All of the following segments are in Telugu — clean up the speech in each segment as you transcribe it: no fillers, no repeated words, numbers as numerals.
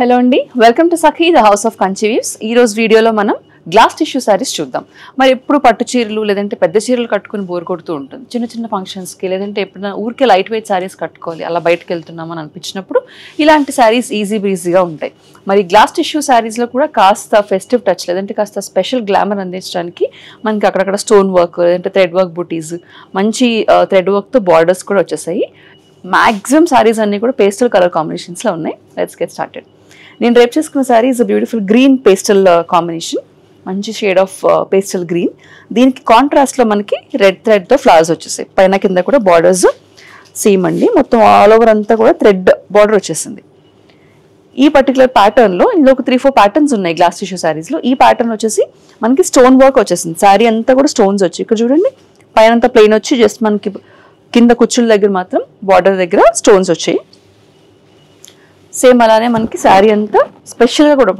హలో అండి, welcome to Sakhi the house of Kanchi weaves. ఈ రోజు వీడియోలో మనం గ్లాస్ టిష్యూ సారీస్ చూద్దాం. మరి ఎప్పుడు పట్టు చీరలు లేదంటే పెద్ద చీరలు కట్టుకుని బోర్ కొడుతూ ఉంటుంది. చిన్న చిన్న ఫంక్షన్స్కి లేదంటే ఎప్పుడైనా ఊరికే లైట్ వెయిట్ సారీస్ కట్టుకోవాలి, అలా బయటకు వెళ్తున్నామని అనిపించినప్పుడు ఇలాంటి సారీస్ ఈజీ బ్రీజీగా ఉంటాయి. మరి గ్లాస్ టిష్యూ సారీస్లో కూడా కాస్త ఫెస్టివ్ టచ్ లేదంటే కాస్త స్పెషల్ గ్లామర్ అందించడానికి మనకి అక్కడక్కడ స్టోన్ వర్క్ లేదంటే థ్రెడ్ వర్క్ బుటీస్, మంచి థ్రెడ్ వర్క్తో బార్డర్స్ కూడా వచ్చేసాయి. మ్యాక్సిమం సారీస్ అన్నీ కూడా పేస్టల్ కలర్ కాంబినేషన్స్లో ఉన్నాయి. Let's get started. నేను రేపు చేసుకున్న sorry is beautiful green pastel combination, మంచి షేడ్ ఆఫ్ పేస్టల్ గ్రీన్. దీనికి కాంట్రాస్ట్లో మనకి రెడ్ థ్రెడ్తో ఫ్లవర్స్ వచ్చేసాయి. పైన కింద కూడా బార్డర్స్ సేమ్ అండి, మొత్తం ఆల్ ఓవర్ అంతా కూడా థ్రెడ్ బార్డర్ వచ్చేసింది. ఈ పర్టికులర్ ప్యాటర్న్లో ఇందులో ఒక 3-4 ప్యాటర్న్స్ ఉన్నాయి గ్లాస్ టిష్యూ సారీస్లో. ఈ ప్యాటర్న్ వచ్చేసి మనకి స్టోన్ వర్క్ వచ్చేసింది. సారీ అంతా కూడా స్టోన్స్ వచ్చి ఇక్కడ చూడండి, పైన అంతా ప్లెయిన్ వచ్చి జస్ట్ మనకి కింద కుచ్చుల దగ్గర మాత్రం బార్డర్ దగ్గర స్టోన్స్ వచ్చాయి. సేమ్ అలానే మనకి శారీ అంతా స్పెషల్గా కూడా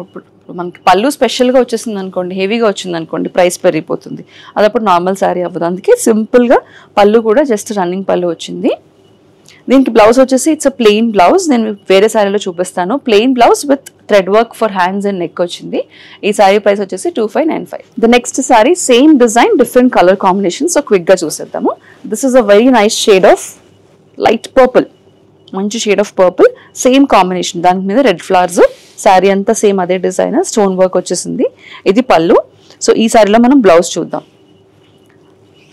మనకి పళ్ళు స్పెషల్గా వచ్చేసింది అనుకోండి, హెవీగా వచ్చింది అనుకోండి, ప్రైస్ పెరిగిపోతుంది. అదప్పుడు నార్మల్ శారీ అవ్వదు. అందుకే సింపుల్గా పళ్ళు కూడా జస్ట్ రన్నింగ్ పళ్ళు వచ్చింది. దీనికి బ్లౌజ్ వచ్చేసి ఇట్స్ అ ప్లెయిన్ బ్లౌజ్. నేను వేరే శారీలో చూపిస్తాను. Plain blouse with thread work for hands and neck వచ్చింది. ఈ శారీ ప్రైస్ వచ్చేసి 2595. The next sari same design different colour combination. So క్విక్గా చూసేద్దాము. This is a very nice shade of light purple, మంచి shade of purple, same combination. దాని మీద రెడ్ ఫ్లవర్స్, శారీ అంతా సేమ్ అదే డిజైన్, స్టోన్ వర్క్ వచ్చేసింది. ఇది పళ్ళు. సో ఈ శారీలో మనం బ్లౌజ్ చూద్దాం.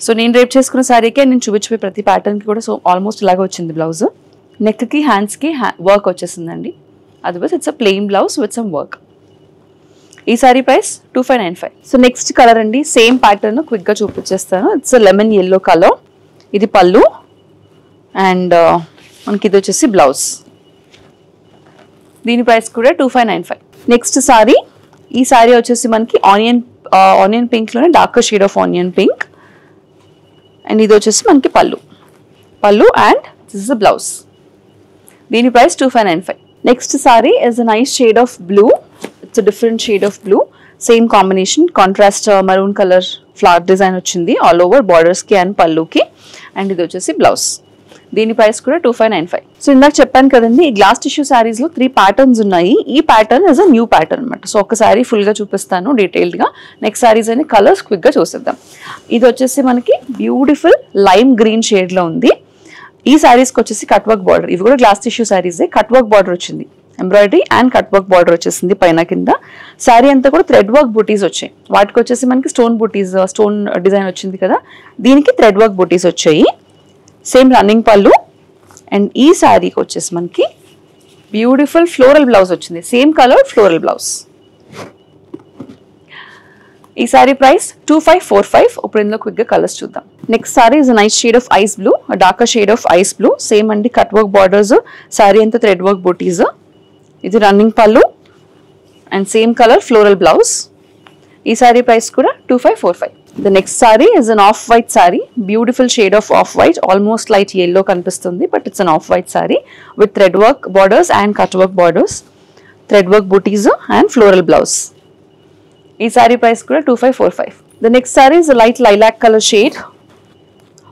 సో నేను రేపు చేసుకున్న శారీకే నేను చూపించిపోయి ప్రతి ప్యాటర్న్కి కూడా సో ఆల్మోస్ట్ ఇలాగే వచ్చింది బ్లౌజ్. నెక్కి హ్యాండ్స్కి వర్క్ వచ్చేసిందండి. Otherwise it's a plain blouse with some work. ఈ sari price 2595. So next colour అండి, సేమ్ ప్యాటర్న్ క్విక్గా చూపించేస్తాను. It's lemon yellow colour. ఇది పళ్ళు అండ్ మనకి ఇది వచ్చేసి బ్లౌజ్. దీని ప్రైస్ కూడా 2595. నెక్స్ట్ సారీ, ఈ సారీ వచ్చేసి మనకి ఆనియన్ పింక్లోనే darker shade of onion pink. And ఇది వచ్చేసి మనకి పళ్ళు and this is the blouse. దీని price 2595. Next sari is a nice shade of blue. It's a different shade of blue, same combination, contrast maroon colour flower design వచ్చింది ఆల్ ఓవర్ బార్డర్స్కి అండ్ పళ్ళుకి. అండ్ ఇది వచ్చేసి బ్లౌజ్. దీని ప్రైస్ కూడా 2595. సో ఇందాక చెప్పాను కదండి, ఈ గ్లాస్ టిష్యూ శారీస్లో 3 ప్యాటర్న్స్ ఉన్నాయి. ఈ pattern is a new pattern అనమాట. సో ఒక శారీ ఫుల్గా చూపిస్తాను డీటెయిల్డ్గా. నెక్స్ట్ శారీస్ అనే కలర్స్ క్విక్గా చూసేద్దాం. ఇది వచ్చేసి మనకి బ్యూటిఫుల్ లైమ్ గ్రీన్ షేడ్లో ఉంది. ఈ శారీస్కి వచ్చేసి కట్ వర్క్ బార్డర్. ఇవి కూడా గ్లాస్ టిష్యూ శారీసే. కట్ వర్క్ బార్డర్ వచ్చింది, embroidery and cut work border వచ్చేసింది పైన కింద. శారీ అంతా కూడా థ్రెడ్ వర్క్ బుటీస్ వచ్చాయి. వాటికి వచ్చేసి మనకి స్టోన్ బుటీస్, స్టోన్ డిజైన్ వచ్చింది కదా, దీనికి థ్రెడ్ వర్క్ బుటీస్ వచ్చాయి. సేమ్ రన్నింగ్ పళ్ళు. అండ్ ఈ శారీకి వచ్చేసి మనకి బ్యూటిఫుల్ ఫ్లోరల్ బ్లౌజ్ వచ్చింది, సేమ్ కలర్ ఫ్లోరల్ బ్లౌజ్. ఈ శారీ ప్రైస్ 2545. ఇప్పుడు ఇందులో క్విక్గా కలర్స్ చూద్దాం. Next sari is nice shade of ice blue, darker shade of ice blue. Same అండి, కట్ వర్క్ బార్డర్స్, శారీ అంతా థ్రెడ్ వర్క్ బూటీస్. ఇది రన్నింగ్ పళ్ళు and same colour floral blouse. ఈ శారీ ప్రైస్ కూడా 2545. The next saree is an off-white saree, beautiful shade of off-white, almost light yellow kanipistundi, but it's an off-white saree with thread work borders and cut work borders, thread work booties and floral blouse. Ee saree price kuda 2545. The next saree is a light lilac color shade,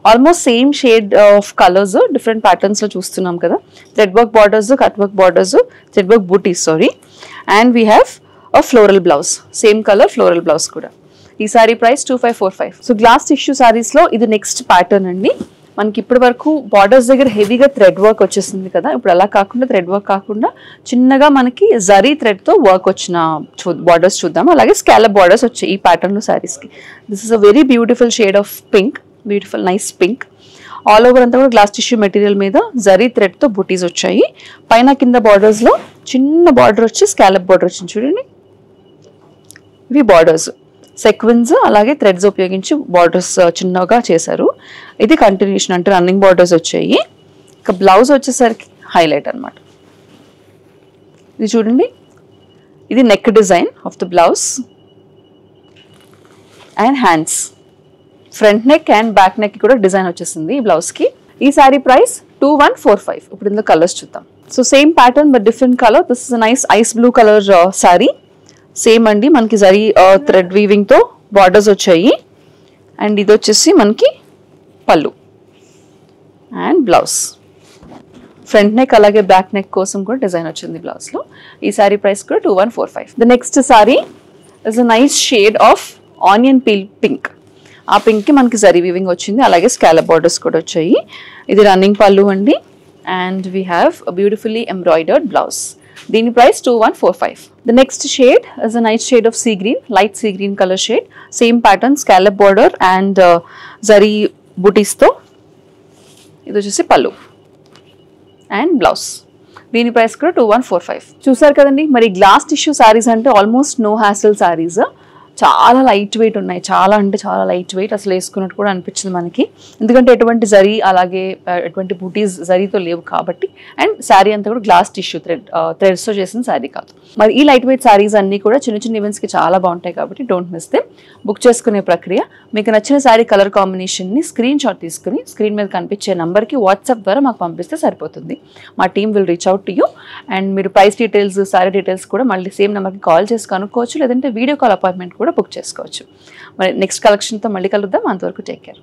almost same shade of colors, different patterns lo chustunnam kada. Thread work borders, cut work borders, thread work booties, sorry, and we have a floral blouse, same color floral blouse kuda. ఈ sari price 2545. So glass tissue సారీస్లో ఇది నెక్స్ట్ ప్యాటర్న్ అండి. మనకి ఇప్పటి వరకు బార్డర్స్ దగ్గర హెవీగా థ్రెడ్ వర్క్ వచ్చేసింది కదా, ఇప్పుడు అలా కాకుండా థ్రెడ్ వర్క్ కాకుండా చిన్నగా మనకి జరీ థ్రెడ్తో వర్క్ వచ్చిన బార్డర్స్ చూద్దాం. అలాగే స్కాలప్ బార్డర్స్ వచ్చాయి ఈ ప్యాటర్న్లో సారీస్కి. This is a very beautiful shade of pink, beautiful nice pink. All over అంతా కూడా గ్లాస్ టిష్యూ మెటీరియల్ మీద జరీ థ్రెడ్తో బుటీస్ వచ్చాయి. పైన కింద బార్డర్స్లో చిన్న బార్డర్ వచ్చి స్కాలప్ బార్డర్ వచ్చింది చూడండి. ఇవి బార్డర్స్ సెక్వెన్స్ అలాగే థ్రెడ్స్ ఉపయోగించి బార్డర్స్ చిన్నగా చేశారు. ఇది కంటిన్యూషన్, అంటే రన్నింగ్ బార్డర్స్ వచ్చాయి. ఇక బ్లౌజ్ వచ్చేసరికి హైలైట్ అనమాట. ఇది చూడండి, ఇది neck design of the blouse and hands, front neck and back neck కూడా డిజైన్ వచ్చేసింది ఈ బ్లౌజ్కి. ఈ శారీ ప్రైస్ 2145. ఇప్పుడు ఇందులో కలర్స్ చూద్దాం. So same pattern but different colour. This is nice ice blue colour sari. Same అండి, మనకి జరీ థ్రెడ్ వీవింగ్తో బార్డర్స్ వచ్చాయి. అండ్ ఇది వచ్చేసి మనకి పళ్ళు అండ్ బ్లౌజ్. ఫ్రంట్ నెక్ అలాగే బ్యాక్ నెక్ కోసం కూడా డిజైన్ వచ్చింది బ్లౌజ్లో. ఈ సారీ ప్రైస్ కూడా 2145. The next sari is a nice shade of onion peel pink. ఆ పింక్కి మనకి జరీ వీవింగ్ వచ్చింది, అలాగే స్కాలప్ బార్డర్స్ కూడా వచ్చాయి. ఇది రన్నింగ్ పళ్ళు అండి. And we have a beautifully embroidered blouse. దీని price 2145. The next shade is a nice shade of sea green, light sea green colour shade. Same pattern, scallop border and zari బుటీస్తో. ఇది వచ్చేసి పళ్ళు అండ్ బ్లౌజ్. దీని ప్రైస్ కూడా 2145. చూసారు కదండి, మరి గ్లాస్ టిష్యూ శారీస్ అంటే ఆల్మోస్ట్ నో హ్యాసిల్ శారీస్. చాలా లైట్ వెయిట్ ఉన్నాయి, చాలా అంటే చాలా లైట్ వెయిట్. అసలు వేసుకున్నట్టు కూడా అనిపించింది మనకి, ఎందుకంటే ఎటువంటి జరీ అలాగే ఎటువంటి బూటీస్ జరీతో లేవు కాబట్టి. అండ్ శారీ అంతా కూడా గ్లాస్ టిష్యూ థ్రెడ్స్తో చేసిన శారీ కాదు. మరి ఈ లైట్ వెయిట్ శారీస్ అన్నీ కూడా చిన్న చిన్న ఈవెంట్స్కి చాలా బాగుంటాయి కాబట్టి డోంట్ మిస్ దెమ్. బుక్ చేసుకునే ప్రక్రియ, మీకు నచ్చిన శారీ కలర్ కాంబినేషన్ని స్క్రీన్ షాట్ తీసుకుని స్క్రీన్ మీద కనిపించే నెంబర్కి వాట్సాప్ ద్వారా మాకు పంపిస్తే సరిపోతుంది. మా team will reach out to you. And మీరు ప్రైస్ డీటెయిల్స్, శారీ డీటెయిల్స్ కూడా మళ్ళీ సేమ్ నెంబర్కి కాల్ చేసి కనుక్కోవచ్చు, లేదంటే వీడియో కాల్ అపాయింట్మెంట్ కూడా బుక్ చేసుకోవచ్చు. మరి నెక్స్ట్ కలెక్షన్తో మళ్ళీ కలుద్దాం. అంతవరకు టేక్ కేర్.